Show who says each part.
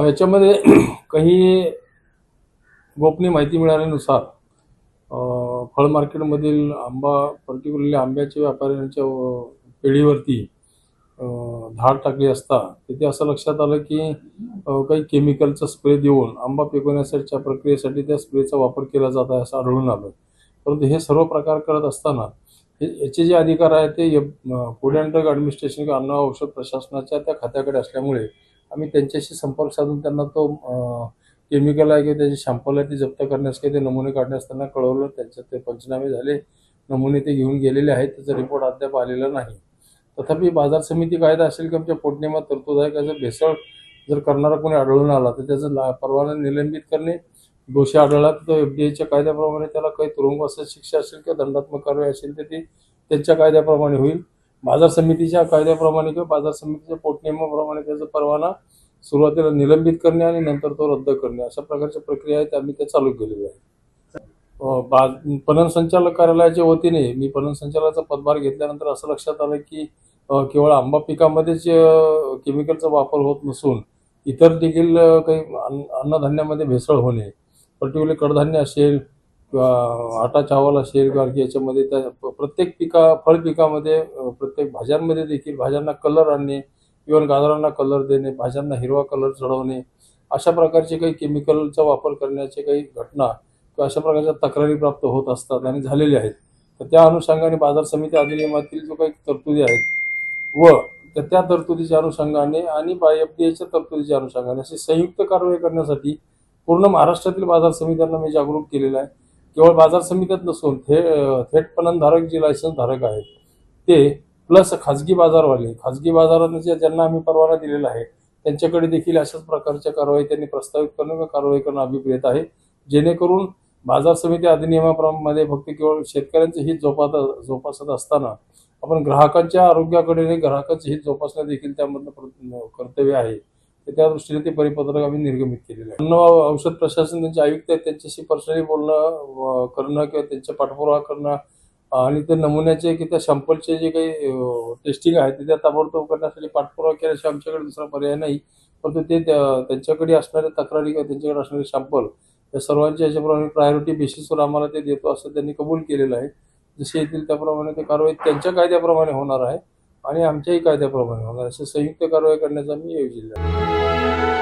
Speaker 1: याच्यामध्ये काही गोपनीय माहिती मिळाल्यानुसार फळ मार्केटमधील आंबा पर्टिक्युलरली आंब्याच्या व्यापाऱ्यांच्या पेढीवरती धाड टाकली असता तिथे असं लक्षात आलं की काही केमिकलचा स्प्रे देऊन आंबा पिकवण्यासाठीच्या प्रक्रियेसाठी त्या स्प्रेचा वापर केला जात आहे असं आढळून आलं. परंतु हे सर्व प्रकार करत असताना याचे जे अधिकार आहेत ते फूड अँड ड्रग ॲडमिनिस्ट्रेशन किंवा अन्न व औषध प्रशासनाच्या त्या खात्याकडे असल्यामुळे आम्ही त्यांच्याशी संपर्क साधून त्यांना तो केमिकल आहे किंवा त्याचे शॅम्पल आहे ते जप्त करण्यास काही ते नमुने काढण्यास त्यांना कळवलं. त्यांचे ते पंचनामे झाले, नमुने ते घेऊन गेलेले आहेत. त्याचा रिपोर्ट अद्याप आलेला नाही. तथापि बाजार समिती कायदा असेल की आमच्या पोटनियमात तरतूद आहे की भेसळ जर करणारा कोणी आढळून आला तर त्याचा परवाना निलंबित करणे, दोषी आढळला तर FDAच्या कायद्याप्रमाणे त्याला काही तुरुंगवासाची शिक्षा असेल किंवा दंडात्मक कारवाई असेल तर ती त्यांच्या कायद्याप्रमाणे होईल. बाजार समितीच्या कायद्याप्रमाणे किंवा बाजार समितीच्या पोटनियमाप्रमाणे त्याचा परवाना सुरुवातीला निलंबित करणे आणि नंतर तो रद्द करणे अशा प्रकारच्या प्रक्रिया आहेत आम्ही त्या चालू केलेल्या आहेत. पणन संचालक कार्यालयाच्या वतीने मी पणन संचालकाचा पदभार घेतल्यानंतर असं लक्षात आलं की केवळ आंबा पिकामध्येच केमिकलचा वापर होत नसून इतर देखील काही अन्नधान्यामध्ये भेसळ होणे, पर्टिक्युलरली कडधान्य असेल किंवा आटा चावल असेल किंवा याच्यामध्ये त्या प्रत्येक फळ पिकामध्ये प्रत्येक भाज्यांमध्ये देखील भाज्यांना कलर आणणे, इव्हन गाजरांना कलर देणे, भाज्यांना हिरवा कलर चढवणे अशा प्रकारचे काही केमिकलचा वापर करण्याचे काही घटना किंवा अशा प्रकारच्या तक्रारी प्राप्त होत असतात आणि झालेल्या आहेत. तर त्या अनुषंगाने बाजार समिती अधिनियमातील जो काही तरतुदी आहेत व त्या तरतुदीच्या अनुषंगाने आणि FDAच्या तरतुदीच्या अनुषंगाने अशी संयुक्त कारवाई करण्यासाठी पूर्ण महाराष्ट्रातील बाजार समित्यांना मी जागरूक केलेलं आहे. केवळ बाजार समित्यात नसून थेट पणनधारक जे लायसन्स धारक आहेत ते प्लस खाजगी बाजारांना ज्यांना आम्ही परवाना दिलेला आहे त्यांच्याकडे देखील अशाच प्रकारच्या कारवाई त्यांनी प्रस्तावित करणं किंवा कारवाई करणं अभिप्रेत आहे, जेणेकरून बाजार समिती अधिनियमाप्रमाणे फक्त केवळ शेतकऱ्यांचे हित जोपासत असताना आपण ग्राहकांच्या आरोग्याकडे ग्राहकांचे हित जोपासणं देखील त्यामधलं कर्तव्य आहे. तर त्या दृष्टीने ते परिपत्रक आम्ही निर्गमित केलेलं आहे. अन्न व औषध प्रशासन त्यांचे आयुक्त आहेत त्यांच्याशी पर्सनली बोलणं करणं किंवा त्यांचा पाठपुरावा करणं आणि ते नमुन्याचे की त्या सॅम्पलचे जे काही टेस्टिंग आहे ते त्या ताबडतोब करण्यासाठी पाठपुरावा केल्याशिवाय आमच्याकडे दुसरा पर्याय नाही. परंतु ते त्यांच्याकडे असणारे तक्रारी किंवा त्यांच्याकडे असणारे सॅम्पल या सर्वांच्या याच्याप्रमाणे प्रायोरिटी बेसिसवर आम्हाला ते देतो असं त्यांनी कबूल केलेलं आहे. जसे येतील त्याप्रमाणे ते कारवाई त्यांच्या कायद्याप्रमाणे होणार आहे आणि आमच्याही कायद्याप्रमाणे होणार असे संयुक्त कारवाई करण्याचा मी योजिले आहे.